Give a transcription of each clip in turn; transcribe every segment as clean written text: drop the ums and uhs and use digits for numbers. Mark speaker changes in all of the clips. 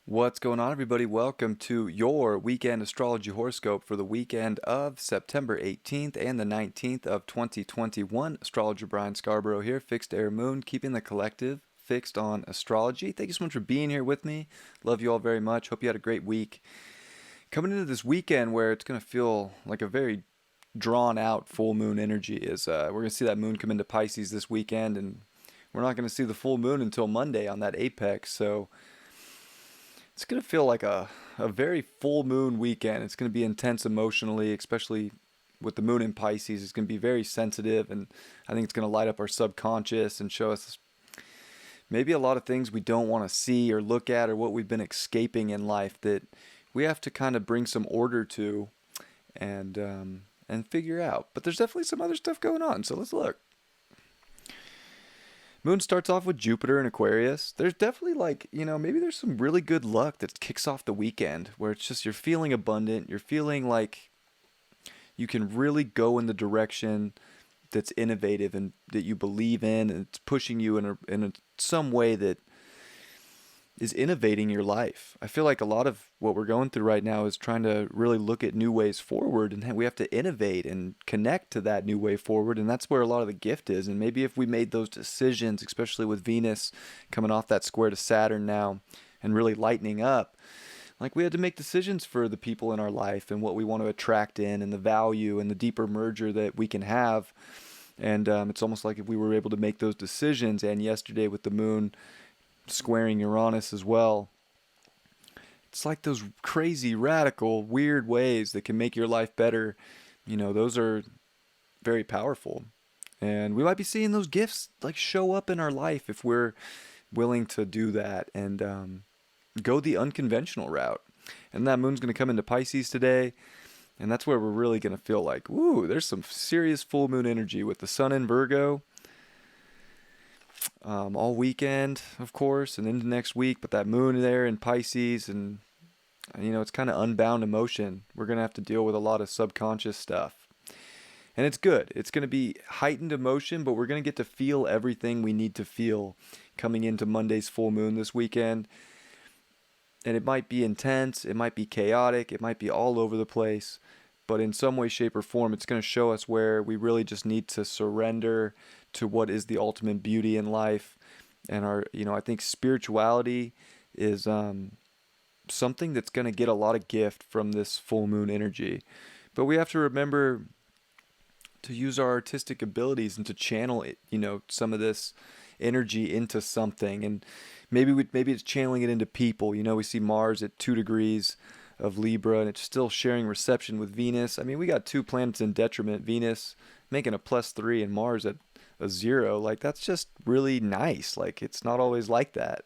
Speaker 1: What's going on, everybody? Welcome to your weekend astrology horoscope for the weekend of September 18th and the 19th of 2021. Astrologer Brian Scarborough here, Fixed Air Moon, keeping the collective fixed on astrology. Thank you so much for being here with me. Love you all very much. Hope you had a great week. Coming into this weekend where it's going to feel like a very drawn out full moon energy is we're going to see that moon come into Pisces this weekend, and we're not going to see the full moon until Monday on that apex. So it's going to feel like a very full moon weekend. It's going to be intense emotionally, especially with the moon in Pisces. It's going to be very sensitive, and I think it's going to light up our subconscious and show us maybe a lot of things we don't want to see or look at, or what we've been escaping in life that we have to kind of bring some order to and figure out. But there's definitely some other stuff going on, so let's look. Moon starts off with Jupiter in Aquarius. There's definitely maybe there's some really good luck that kicks off the weekend where it's just you're feeling abundant. You're feeling like you can really go in the direction that's innovative and that you believe in, and it's pushing you in some way that is innovating your life. I feel like a lot of what we're going through right now is trying to really look at new ways forward, and we have to innovate and connect to that new way forward, and that's where a lot of the gift is. And maybe if we made those decisions, especially with Venus coming off that square to Saturn now and really lightening up, like we had to make decisions for the people in our life and what we want to attract in and the value and the deeper merger that we can have. And it's almost like if we were able to make those decisions, and yesterday with the moon squaring Uranus as well, it's like those crazy, radical, weird ways that can make your life better. Those are very powerful. And we might be seeing those gifts like show up in our life if we're willing to do that and go the unconventional route. And that moon's going to come into Pisces today. And that's where we're really going to feel like, woo, there's some serious full moon energy with the sun in Virgo all weekend, of course, and into next week. But that moon there in Pisces, and it's kind of unbound emotion. We're going to have to deal with a lot of subconscious stuff. And it's good. It's going to be heightened emotion, but we're going to get to feel everything we need to feel coming into Monday's full moon this weekend. And it might be intense, it might be chaotic, it might be all over the place, but in some way, shape, or form, it's going to show us where we really just need to surrender to what is the ultimate beauty in life. And I think spirituality is something that's going to get a lot of gift from this full moon energy. But we have to remember to use our artistic abilities and to channel it, some of this energy into something. And maybe it's channeling it into people. We see Mars at 2 degrees of Libra, and it's still sharing reception with Venus. I mean, we got two planets in detriment, Venus making a +3 and Mars at a 0. Like, that's just really nice. Like, it's not always like that.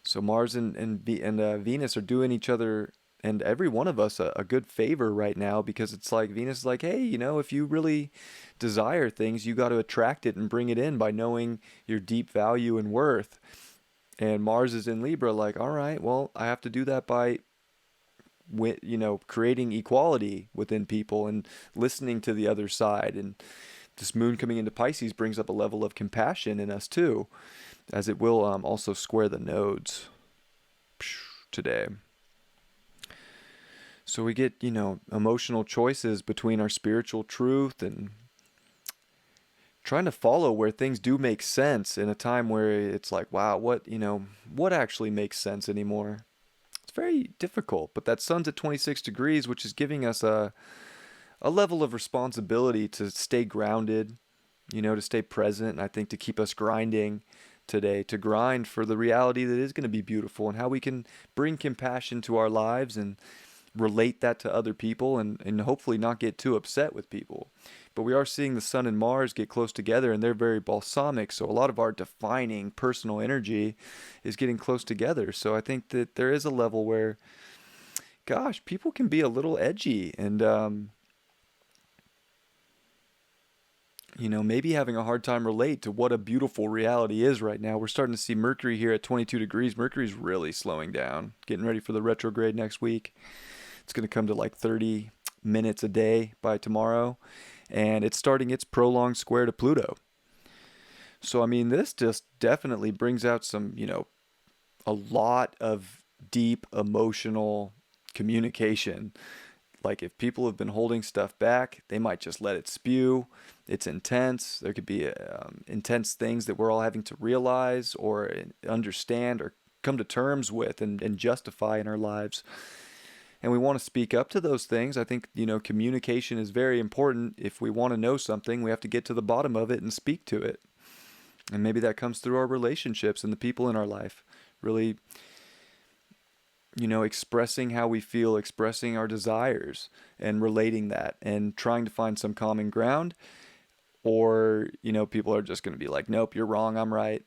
Speaker 1: So Mars and Venus are doing each other and every one of us a good favor right now, because it's like Venus is like, hey, if you really desire things, you got to attract it and bring it in by knowing your deep value and worth. And Mars is in Libra, like, all right, well, I have to do that by creating equality within people and listening to the other side. And this moon coming into Pisces brings up a level of compassion in us too, as it will also square the nodes today. So we get, emotional choices between our spiritual truth and trying to follow where things do make sense in a time where it's like, wow, what actually makes sense anymore? It's very difficult. But that sun's at 26 degrees, which is giving us a level of responsibility to stay grounded, to stay present, and I think to keep us grinding today, to grind for the reality that is going to be beautiful, and how we can bring compassion to our lives and relate that to other people, and hopefully not get too upset with people. But we are seeing the sun and Mars get close together, and they're very balsamic, so a lot of our defining personal energy is getting close together. So I think that there is a level where, gosh, people can be a little edgy and maybe having a hard time relate to what a beautiful reality is right now. We're starting to see Mercury here at 22 degrees. Mercury's really slowing down, getting ready for the retrograde next week. It's going to come to like 30 minutes a day by tomorrow, and it's starting its prolonged square to Pluto. So, I mean, this just definitely brings out some, a lot of deep emotional communication. Like if people have been holding stuff back, they might just let it spew. It's intense. There could be intense things that we're all having to realize or understand or come to terms with and justify in our lives. And we want to speak up to those things. I think, communication is very important. If we want to know something, we have to get to the bottom of it and speak to it. And maybe that comes through our relationships and the people in our life. Really, expressing how we feel, expressing our desires and relating that and trying to find some common ground. Or, people are just going to be like, nope, you're wrong, I'm right.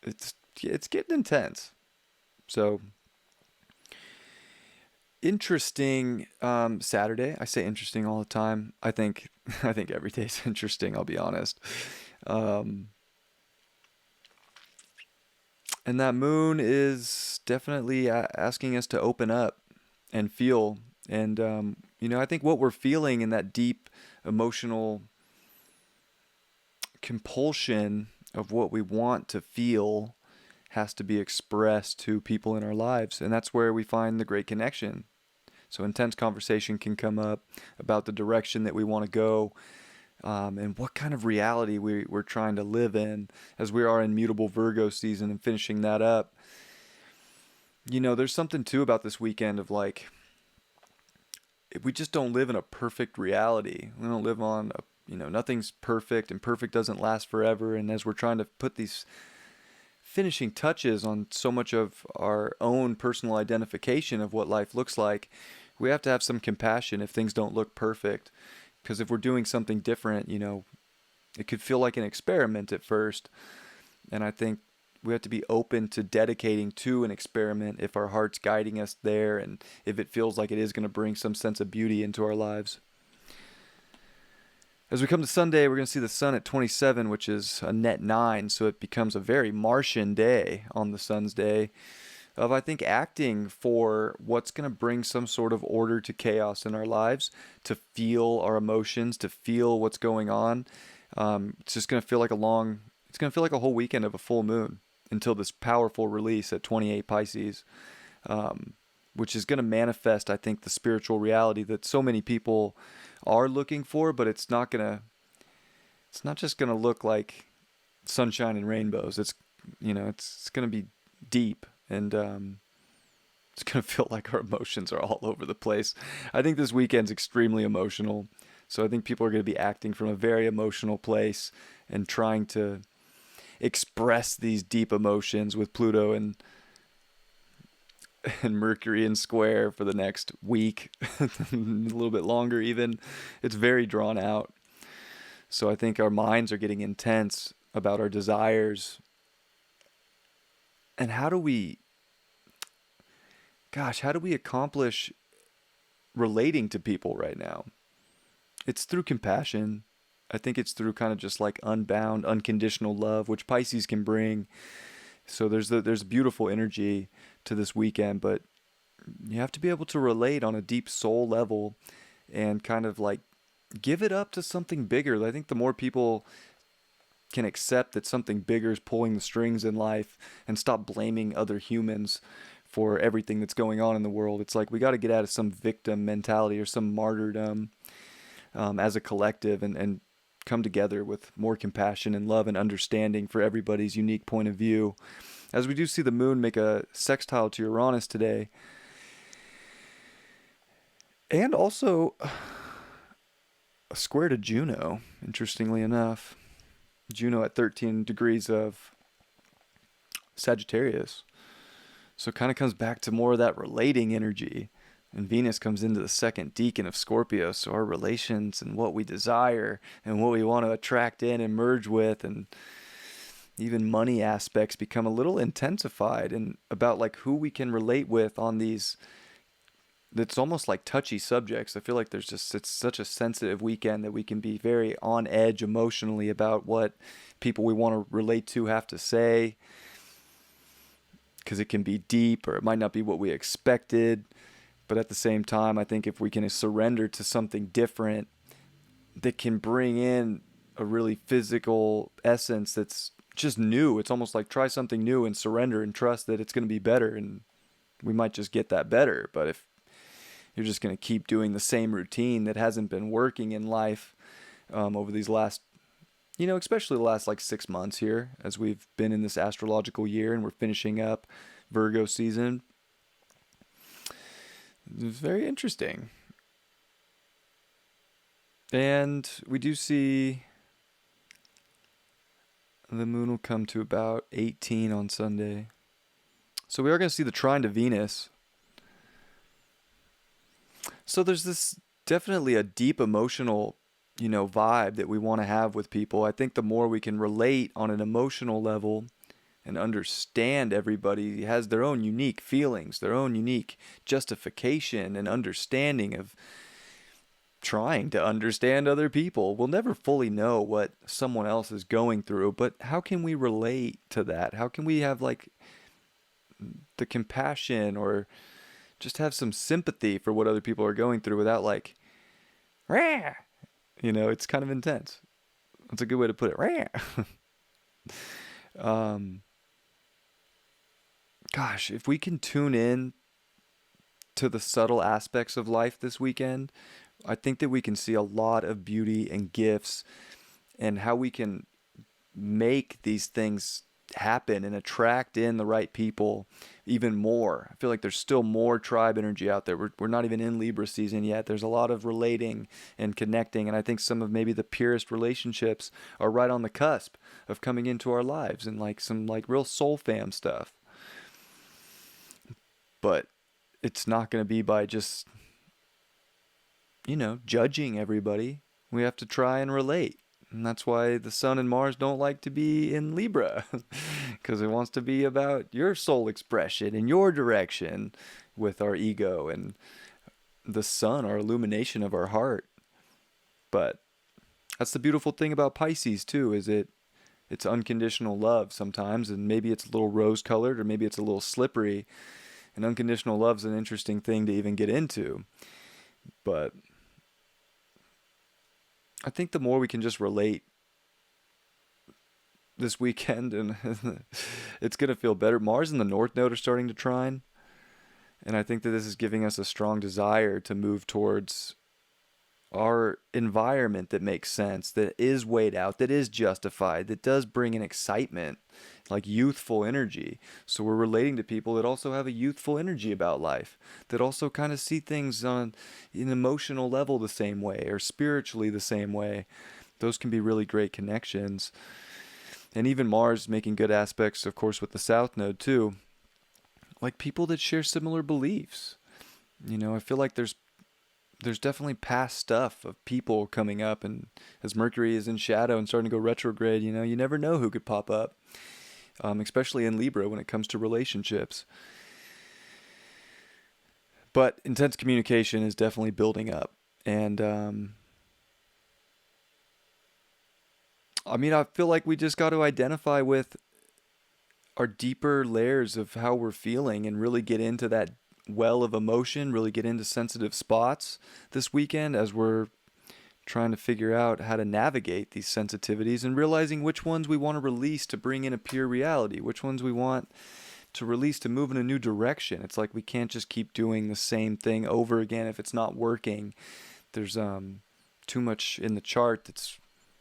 Speaker 1: It's getting intense. So interesting Saturday. I say interesting all the time. I think I think every day's interesting, I'll be honest. Um, and that moon is definitely asking us to open up and feel. And I think what we're feeling in that deep emotional compulsion of what we want to feel has to be expressed to people in our lives. And that's where we find the great connection. So intense conversation can come up about the direction that we want to go, and what kind of reality we're trying to live in as we are in mutable Virgo season and finishing that up. There's something too about this weekend of like, we just don't live in a perfect reality. We don't live on nothing's perfect, and perfect doesn't last forever. And as we're trying to put these finishing touches on so much of our own personal identification of what life looks like, we have to have some compassion if things don't look perfect. Because if we're doing something different, it could feel like an experiment at first. And I think we have to be open to dedicating to an experiment if our heart's guiding us there and if it feels like it is going to bring some sense of beauty into our lives. As we come to Sunday, we're going to see the sun at 27, which is a net 9, so it becomes a very Martian day on the sun's day of, I think, acting for what's going to bring some sort of order to chaos in our lives, to feel our emotions, to feel what's going on. It's just going to feel like it's going to feel like a whole weekend of a full moon until this powerful release at 28 Pisces, which is going to manifest, I think, the spiritual reality that so many people are looking for, but it's not just going to look like sunshine and rainbows. It's going to be deep, and it's going to feel like our emotions are all over the place. I think this weekend's extremely emotional. So I think people are going to be acting from a very emotional place and trying to express these deep emotions with Pluto and Mercury in square for the next week, a little bit longer even. It's very drawn out. So I think our minds are getting intense about our desires. And how do we accomplish relating to people right now? It's through compassion. I think it's through kind of just like unbound, unconditional love, which Pisces can bring. So there's beautiful energy to this weekend, but you have to be able to relate on a deep soul level and kind of like give it up to something bigger. I think the more people can accept that something bigger is pulling the strings in life and stop blaming other humans for everything that's going on in the world. It's like we got to get out of some victim mentality or some martyrdom as a collective and come together with more compassion and love and understanding for everybody's unique point of view. As we do see the moon make a sextile to Uranus today, and also a square to Juno, interestingly enough. Juno at 13 degrees of Sagittarius. So it kind of comes back to more of that relating energy. And Venus comes into the second decan of Scorpio, so our relations and what we desire and what we want to attract in and merge with, and even money aspects become a little intensified, and about like who we can relate with on these, that's almost like touchy subjects. I feel like it's such a sensitive weekend that we can be very on edge emotionally about what people we want to relate to have to say, because it can be deep or it might not be what we expected. But at the same time, I think if we can surrender to something different that can bring in a really physical essence that's just new, it's almost like try something new and surrender and trust that it's going to be better. And we might just get that better. But if you're just going to keep doing the same routine that hasn't been working in life over these last, especially the last like 6 months here, as we've been in this astrological year and we're finishing up Virgo season, it's very interesting. And we do see the moon will come to about 18 on Sunday. So we are going to see the trine to Venus. So there's this definitely a deep emotional, vibe that we want to have with people. I think the more we can relate on an emotional level and understand everybody has their own unique feelings, their own unique justification and understanding of trying to understand other people. We'll never fully know what someone else is going through, but how can we relate to that? How can we have like the compassion or just have some sympathy for what other people are going through without like, rah! It's kind of intense. That's a good way to put it. Rah! Gosh, if we can tune in to the subtle aspects of life this weekend, I think that we can see a lot of beauty and gifts and how we can make these things happen and attract in the right people even more. I feel like there's still more tribe energy out there. We're not even in Libra season yet. There's a lot of relating and connecting, and I think some of maybe the purest relationships are right on the cusp of coming into our lives and like some like real soul fam stuff. But it's not going to be by just judging everybody. We have to try and relate. And that's why the Sun and Mars don't like to be in Libra, because it wants to be about your soul expression and your direction with our ego, and the Sun, our illumination of our heart. But that's the beautiful thing about Pisces too, is it's unconditional love sometimes, and maybe it's a little rose-colored or maybe it's a little slippery. And unconditional love's an interesting thing to even get into. But I think the more we can just relate this weekend, and it's going to feel better. Mars and the North Node are starting to trine. And I think that this is giving us a strong desire to move towards our environment that makes sense, that is weighed out, that is justified, that does bring an excitement, like youthful energy. So we're relating to people that also have a youthful energy about life, that also kind of see things on an emotional level the same way or spiritually the same way. Those can be really great connections. And even Mars making good aspects, of course, with the South Node too. Like people that share similar beliefs. I feel like there's definitely past stuff of people coming up, and as Mercury is in shadow and starting to go retrograde, you never know who could pop up, especially in Libra when it comes to relationships. But intense communication is definitely building up. And I feel like we just got to identify with our deeper layers of how we're feeling and really get into that well of emotion, really get into sensitive spots this weekend as we're trying to figure out how to navigate these sensitivities and realizing which ones we want to release to bring in a pure reality, which ones we want to release to move in a new direction. It's like we can't just keep doing the same thing over again if it's not working. There's too much in the chart that's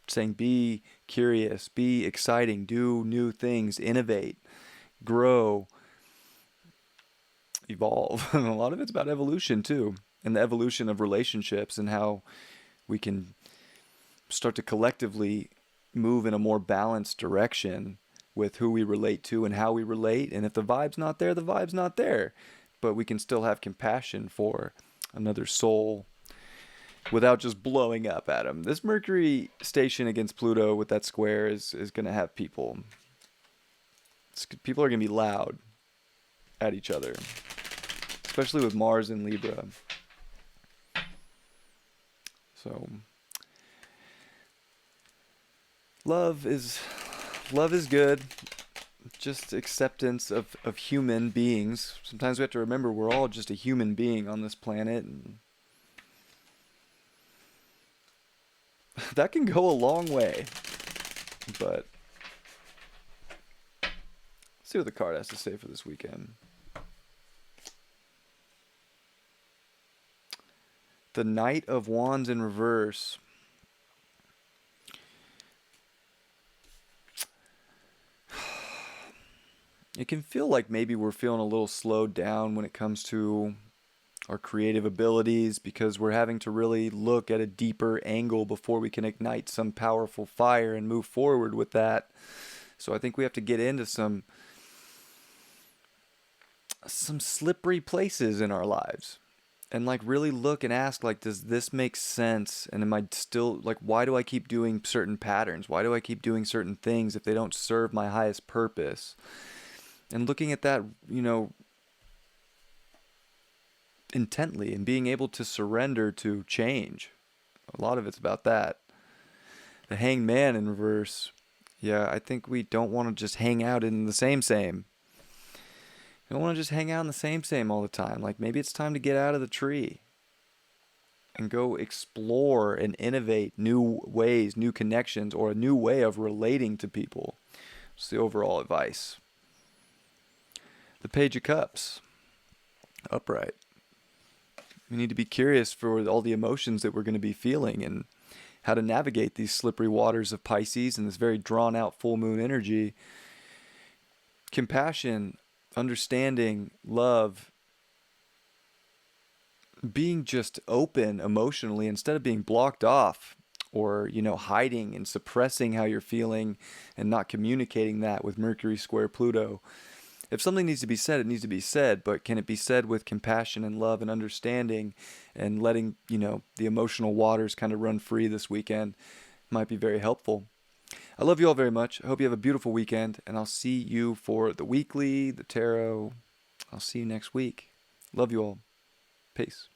Speaker 1: saying be curious, be exciting, do new things, innovate, grow, evolve. And a lot of it's about evolution too, and the evolution of relationships and how we can start to collectively move in a more balanced direction with who we relate to and how we relate. And if the vibe's not there, the vibe's not there. But we can still have compassion for another soul without just blowing up at them. This Mercury station against Pluto with that square is going to have people. People are going to be loud at each other, especially with Mars in Libra. So love is good. Just acceptance of human beings. Sometimes we have to remember we're all just a human being on this planet, and that can go a long way. But let's see what the card has to say for this weekend. the Knight of Wands in reverse. It can feel like maybe we're feeling a little slowed down when it comes to our creative abilities, because we're having to really look at a deeper angle before we can ignite some powerful fire and move forward with that. So I think we have to get into some slippery places in our lives and like really look and ask, like, does this make sense? And am I still like, why do I keep doing certain patterns? Why do I keep doing certain things if they don't serve my highest purpose? And looking at that, intently and being able to surrender to change. A lot of it's about that. The Hanged Man in reverse. Yeah, I think we don't want to just hang out in the same. You don't want to just hang out in the same all the time. Like, maybe it's time to get out of the tree and go explore and innovate new ways, new connections, or a new way of relating to people. It's the overall advice. The Page of Cups. Upright. We need to be curious for all the emotions that we're going to be feeling and how to navigate these slippery waters of Pisces and this very drawn out full moon energy. Compassion, understanding, love, being just open emotionally instead of being blocked off or, hiding and suppressing how you're feeling and not communicating that with Mercury square Pluto. If something needs to be said, it needs to be said, but can it be said with compassion and love and understanding and letting, the emotional waters kind of run free this weekend might be very helpful. I love you all very much. I hope you have a beautiful weekend, and I'll see you for the weekly, the tarot. I'll see you next week. Love you all. Peace.